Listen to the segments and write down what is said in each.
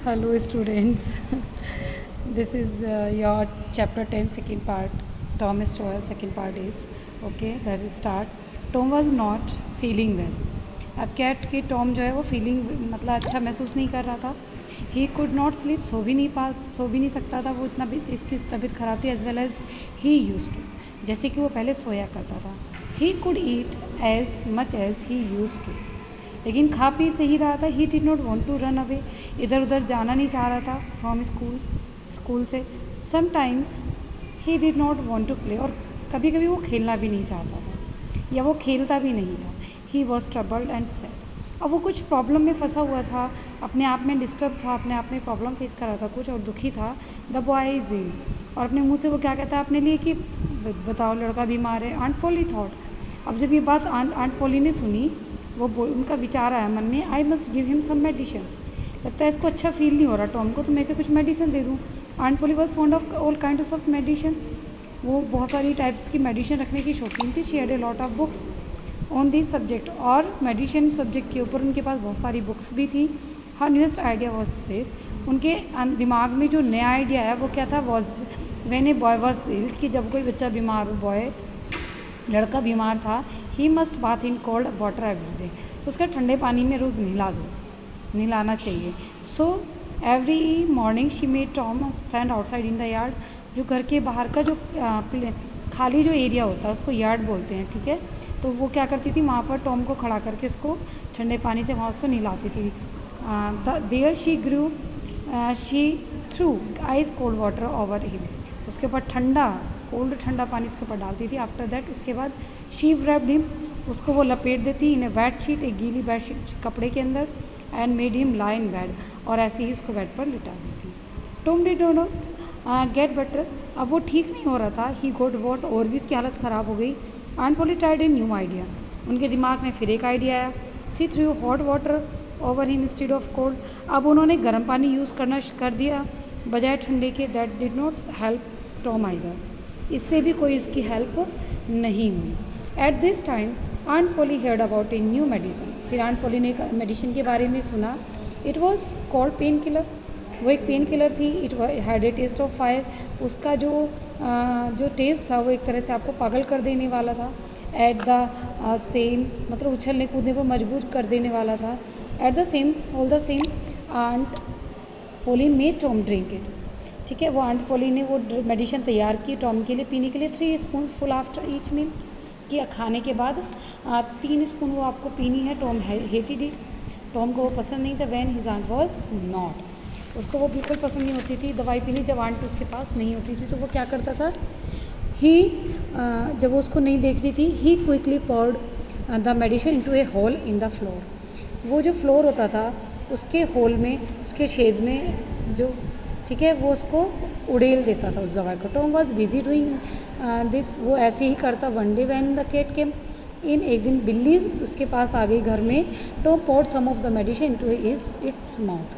Hello students, this is your chapter 10 second part, Tom is Story second part is, okay, let's start. Tom was not feeling well. अब cat की Tom जो है वो feeling मतलब अच्छा महसूस नहीं कर रहा था. ही कुड नॉट स्लीप, सो भी नहीं सकता था, वो इतना भी इसकी तबीयत ख़राब थी. As well as he used to, जैसे कि वो पहले सोया करता था. He could eat as much as he used to, लेकिन खा पी से ही रहा था. He did not want to run away, इधर उधर जाना नहीं चाह रहा था फ्रॉम स्कूल से. Sometimes he did not want to play, और कभी कभी वो खेलना भी नहीं चाहता था या वो खेलता भी नहीं था. He was troubled and sad. अब वो कुछ प्रॉब्लम में फंसा हुआ था, अपने आप में डिस्टर्ब था, अपने आप में प्रॉब्लम फेस कर रहा था कुछ और दुखी था. द बॉय इज इल, और अपने मुंह से वो क्या कहता है अपने लिए कि बताओ लड़का बीमार है. आंट पोली थॉट, अब जब ये बात आंट पोली ने सुनी, उनका विचार आया मन में, I must give him some medicine. लगता है इसको अच्छा फील नहीं हो रहा टॉम को, तो मैं इसे कुछ मेडिसिन दे दूँ. Aunt Polly was fond of all kind of medicine, वो बहुत सारी टाइप्स की मेडिसिन रखने की शौकीन थी. She had a lot of books on this subject, और मेडिसिन सब्जेक्ट के ऊपर उनके पास बहुत सारी बुक्स भी थी. हर न्यूएस्ट आइडिया वॉज दिस, उनके दिमाग में जो नया आइडिया है वो क्या था, was when a boy was ill, कि जब कोई बच्चा बीमार हो, लड़का बीमार था. He must bath in cold water every day, तो उसका ठंडे पानी में रोज़ नहलाना चाहिए. So every morning she made Tom stand outside in the yard, जो घर के बाहर का जो खाली जो एरिया होता है उसको यार्ड बोलते हैं, ठीक है. तो वो क्या करती थी, वहाँ पर टॉम को खड़ा करके उसको ठंडे पानी से वहाँ उसको नहलाती थी. There she grew, she threw ice cold water over him, उसके ऊपर ठंडा पानी उसके ऊपर डालती थी. आफ्टर दैट उसके बाद शी wrapped हिम, उसको वो लपेट देती इन ए बेड शीट, एक गीली बेड शीट कपड़े के अंदर. And made him lie in bed, और ऐसे ही उसको बेड पर लिटा देती. Tom did not get better, अब वो ठीक नहीं हो रहा था. ही गॉट वर्स, और भी उसकी हालत ख़राब हो गई. Aunt Polly tried a new idea, उनके दिमाग में फिर एक आइडिया आया. She threw hot water over him instead of cold, अब उन्होंने गर्म पानी यूज़ करना कर दिया बजाय ठंडे के. That did not help Tom either, इससे भी कोई उसकी हेल्प नहीं हुई. At this time aunt Polly heard about a new medicine, फिर आंट पोली ने एक मेडिसिन के बारे में सुना. It was called painkiller, वो एक पेन किलर थी. It had a taste of fire, उसका जो टेस्ट था वो एक तरह से आपको पागल कर देने वाला था. एट द सेम, मतलब उछलने कूदने पर मजबूर कर देने वाला था. At the same, all the same, aunt Polly made Tom drink it, ठीक है. वो आंट पोली ने वो मेडिसिन तैयार की टॉम के लिए पीने के लिए. 3 spoons full after each meal, कि खाने के बाद 3 स्पून वो आपको पीनी है. टॉम हेटेड इट, टॉम को वो पसंद नहीं था. When his aunt was not, उसको वो बिल्कुल पसंद नहीं होती थी दवाई पीनी. जब आंट उसके पास नहीं होती थी तो वो क्या करता था, जब वो उसको नहीं देख रही थी, he quickly poured the medicine into a hole in the floor. वो जो फ्लोर होता था उसके होल में, उसके छेद में जो, ठीक है, वो उसको उड़ेल देता था उस दवाई को. Tom was busy doing this, वो ऐसे ही करता. One day when the cat came in, एक दिन बिल्ली उसके पास आ गई घर में. Tom poured some of the medicine into its mouth,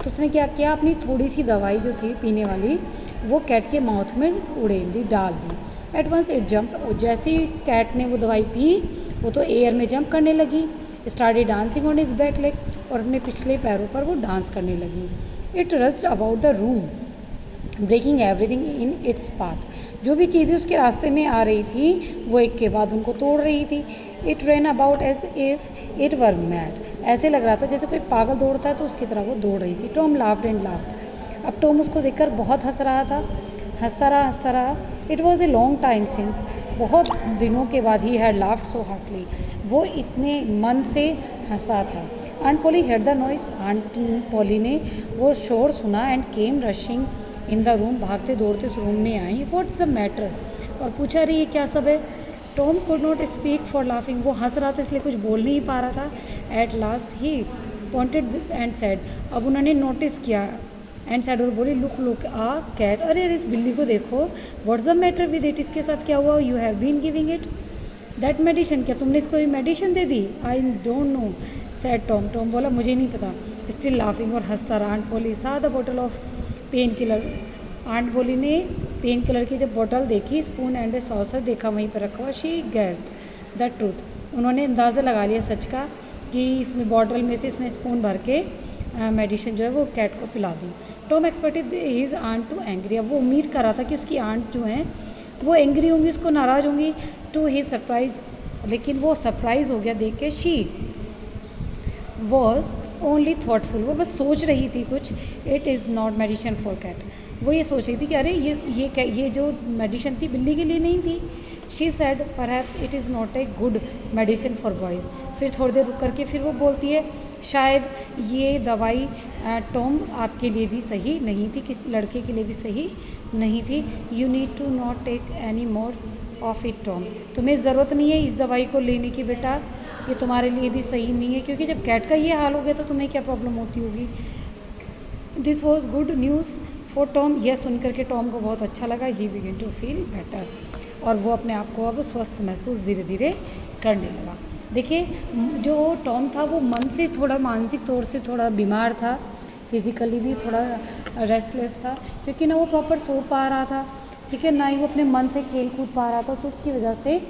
तो उसने क्या किया, अपनी थोड़ी सी दवाई जो थी पीने वाली वो कैट के माउथ में उड़ेल दी, डाल दी. एट वंस इट जंप, जैसे ही कैट ने वो दवाई पी वो तो एयर में जंप करने लगी. Started dancing on its back leg, और अपने पिछले पैरों पर वो डांस करने लगी. It rushed about the room breaking everything in its path, जो भी चीज़ें उसके रास्ते में आ रही थी वो एक के बाद उनको तोड़ रही थी. It ran about as if it were mad, ऐसे लग रहा था जैसे कोई पागल दौड़ता है तो उसकी तरह वो दौड़ रही थी. टॉम लाफ्ड एंड लाफ्ड, अब टॉम उसको देखकर बहुत हंसता रहा. It was a long time since, बहुत दिनों के बाद he had laughed so heartily, वो इतने मन से हंसा था. Aunt Polly heard the noise, aunt Polly ने वो शोर सुना. And came rushing in the room, भागते दौड़ते उस रूम में आई. व्हाट इज़ द मैटर, और पूछा रही है क्या सब है. Tom could not speak for laughing, वो हंस रहा था इसलिए कुछ बोल नहीं पा रहा था. At last he pointed this and said, अब उन्होंने नोटिस किया एंड सेड, और बोली लुक आ कैट, अरे इस बिल्ली को देखो. What's the matter with it, इसके साथ क्या हुआ. You have been giving it that medicine, क्या तुमने इसको ये मेडिसिन दे दी. I don't know said Tom, Tom बोला मुझे नहीं पता. स्टिल लाफिंग, और हंसता रहा. Aunt Polly saw the bottle of painkiller, aunt Polly ने पेन किलर की जब बोतल देखी, स्पून एंड ए सॉसर देखा वहीं पर रखा हुआ. शी गेस्ड द ट्रूथ, उन्होंने अंदाज़ा लगा लिया सच का कि इसमें बॉटल में से इसने स्पून भर के मेडिसिन जो है वो कैट को पिला दी। Tom expected his aunt to angry, अब वो उम्मीद कर रहा था कि उसकी आंट जो हैं वो एंग्री होंगी, उसको नाराज़ होंगी। टू हिज सरप्राइज, लेकिन वो सरप्राइज़ हो गया देख के। शी वॉज ओनली थाटफुल, वो बस सोच रही थी कुछ। It is not medicine for cat, वो ये सोच रही थी कि अरे ये जो मेडिसिन थी बिल्ली के लिए नहीं थी। She said perhaps it is not a good medicine for boys, फिर थोड़ी देर रुक करके फिर वो बोलती है शायद ये दवाई टॉम आपके लिए भी सही नहीं थी, किस लड़के के लिए भी सही नहीं थी। You need to not take any more of it Tom, तुम्हें ज़रूरत नहीं है इस दवाई को लेने की बेटा, ये तुम्हारे लिए भी सही नहीं है, क्योंकि जब कैट का ये हाल हो गया तो तुम्हें क्या प्रॉब्लम होती होगी। This was good news for Tom, यह सुन करके टॉम को बहुत अच्छा लगा। ही बिगिन टू फील बेटर, और वो अपने आप को अब स्वस्थ महसूस धीरे धीरे करने लगा। देखिए जो टॉम था वो मन से थोड़ा, मानसिक तौर से थोड़ा बीमार था, फिज़िकली भी थोड़ा रेस्टलेस था, क्योंकि ना वो प्रॉपर सो पा रहा था, ठीक है, ना ही वो अपने मन से खेल कूद पा रहा था, तो उसकी वजह से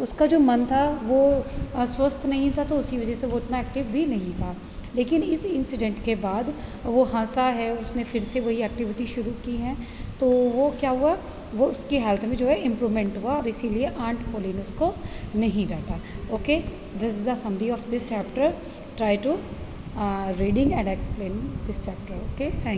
उसका जो मन था वो स्वस्थ नहीं था, तो उसी वजह से वो उतना एक्टिव भी नहीं था। लेकिन इस इंसिडेंट के बाद वो हंसा है, उसने फिर से वही एक्टिविटी शुरू की है, तो वो क्या हुआ, वो उसकी हेल्थ में जो है इम्प्रूवमेंट हुआ, और इसीलिए आंट पोली ने उसको नहीं डांटा। Okay, this is the summary of this chapter. Try to reading and explain this chapter. Okay, thank